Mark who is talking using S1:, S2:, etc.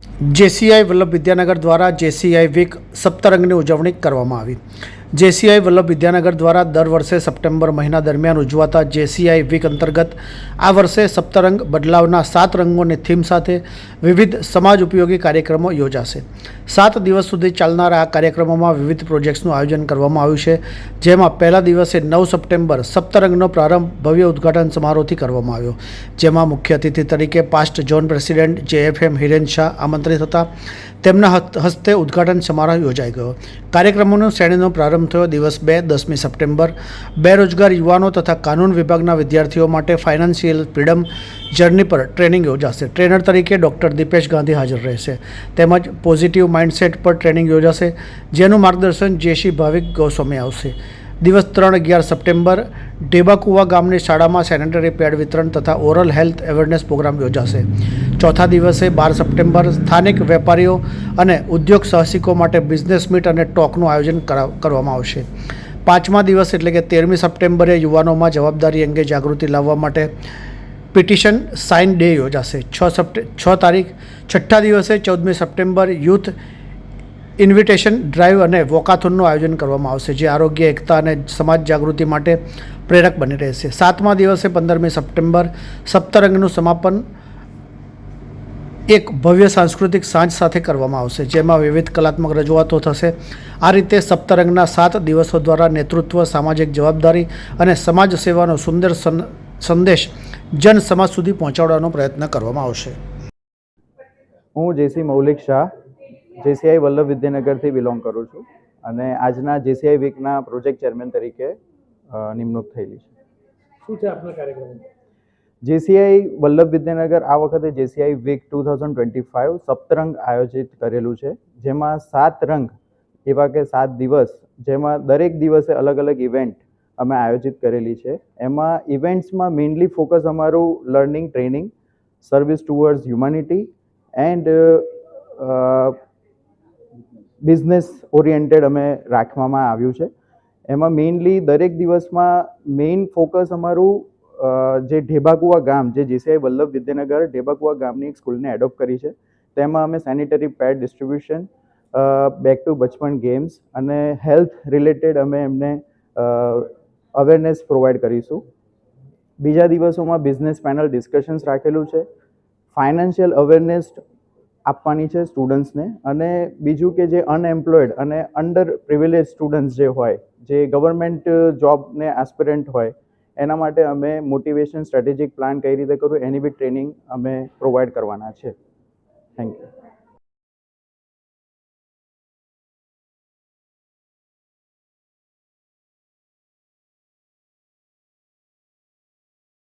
S1: JCI Vallabh Vidyanagar દ્વારા JCI week સપ્તરંગની ઉજવણી કરવામાં આવી. જેસીઆઈ વલ્લભ વિદ્યાનગર દ્વારા દર વર્ષે સપ્ટેમ્બર મહિના દરમિયાન ઉજવાતા જેસીઆઈ વીક અંતર્ગત આ વર્ષે સપ્તરંગ બદલાવના 7 રંગોની થીમ સાથે વિવિધ સમાજ ઉપયોગી કાર્યક્રમો યોજાશે. 7 દિવસ સુધી ચાલનારા આ કાર્યક્રમોમાં વિવિધ પ્રોજેક્ટ્સનું આયોજન કરવામાં આવ્યું છે, જેમાં પહેલા દિવસે 9 સપ્ટેમ્બર સપ્તરંગનો પ્રારંભ ભવ્ય ઉદ્ઘાટન સમારોહથી કરવામાં આવ્યો, જેમાં મુખ્ય અતિથિ તરીકે past zone president JFM Hiren Shah આમંત્રિત હતા. તેમના હસ્તે ઉદ્ઘાટન સમારોહ યોજાઈ ગયો. કાર્યક્રમોની શ્રેણીનો પ્રારંભ થયો. દિવસ 2 10મી સપ્ટેમ્બર બેરોજગાર યુવાનો તથા કાનૂન વિભાગના વિદ્યાર્થીઓ માટે ફાઇનાન્શિયલ ફ્રીડમ જર્ની પર ટ્રેનિંગ યોજાશે. ટ્રેનર તરીકે ડૉક્ટર દીપેશ ગાંધી હાજર રહેશે. તેમજ પોઝિટિવ માઇન્ડસેટ પર ટ્રેનિંગ યોજાશે, જેનું માર્ગદર્શન જેસી ભાવિક ગોસ્વામી આવશે. દિવસ 3-11 સપ્ટેમ્બર ઢેબાકુવા ગામની શાળામાં સેનેટરી પેડ વિતરણ તથા ઓરલ હેલ્થ અવેરનેસ પ્રોગ્રામ યોજાશે. ચોથા દિવસે 12 સપ્ટેમ્બર સ્થાનિક વેપારીઓ અને ઉદ્યોગ સાહસિકો માટે બિઝનેસ મીટ અને ટોકનું આયોજન કરવામાં આવશે. 5મા દિવસ એટલે કે 13મી સપ્ટેમ્બરે યુવાનોમાં જવાબદારી અંગે જાગૃતિ લાવવા માટે પિટિશન સાઇન ડે યોજાશે. 6 દિવસે 14મી સપ્ટેમ્બર યુથ ઇન્વિટેશન ડ્રાઈવ અને વોકાથોનનું આયોજન કરવામાં આવશે, જે આરોગ્ય, એકતા અને સમાજ જાગૃતિ માટે પ્રેરક બની રહેશે. 7મા દિવસે 15મી સપ્ટેમ્બર સપ્તરંગનું સમાપન એક ભવ્ય સાંસ્કૃતિક સાંજ સાથે કરવામાં આવશે, જેમાં વિવિધ કલાત્મક રજૂઆતો થશે. આ રીતે સપ્તરંગના 7 દિવસો દ્વારા નેતૃત્વ, સામાજિક જવાબદારી અને સમાજ સેવાનો સુંદર સંદેશ જન સમાજ સુધી પહોંચાડવાનો પ્રયત્ન કરવામાં આવશે.
S2: હું જેસી મૌલિક શાહ જેસીઆઈ વલ્લભ વિદ્યાનગરથી બિલોંગ કરું છું અને આજના જેસીઆઈ વીકના પ્રોજેક્ટ ચેરમેન તરીકે નિમણૂક થયેલી છે.
S1: શું છે આપના કાર્યક્રમ?
S2: જેસીઆઈ વલ્લભ વિદ્યાનગર આ વખતે જેસીઆઈ વીક 2025 સપ્તરંગ આયોજિત કરેલું છે, જેમાં 7 રંગ એવા કે 7 દિવસ, જેમાં દરેક દિવસે અલગ અલગ ઇવેન્ટ અમે આયોજિત કરેલી છે. એમાં ઇવેન્ટ્સમાં મેઇનલી ફોકસ અમારું learning, training, service towards humanity and business oriented અમે રાખવામાં આવ્યું છે. એમાં મેઇનલી દરેક દિવસમાં મેઇન ફોકસ અમારું જે ઢેબાકુવા ગામ, જે જેસીઆઈ વલ્લભ વિદ્યાનગર ઢેબાકુવા ગામની એક સ્કૂલને એડોપ્ટ કરી છે, તેમાં અમે sanitary pad distribution, back to bachpan games અને હેલ્થ રિલેટેડ અમે એમને અવેરનેસ પ્રોવાઈડ કરીશું. બીજા દિવસોમાં બિઝનેસ પેનલ ડિસ્કશન્સ રાખેલું છે, ફાઇનાન્શિયલ અવેરનેસ આપવાની છે સ્ટુડન્ટ્સને, અને બીજું કે જે અનએમ્પ્લોયડ અને અંડર પ્રિવિલેજ સ્ટુડન્ટ્સ જે હોય, જે ગવર્મેન્ટ જોબને એસ્પિરન્ટ હોય, એના માટે અમે મોટિવેશન સ્ટ્રેટેજિક પ્લાન કઈ રીતે કરવું એની બી ટ્રેનિંગ અમે પ્રોવાઈડ કરવાના છે. Thank you.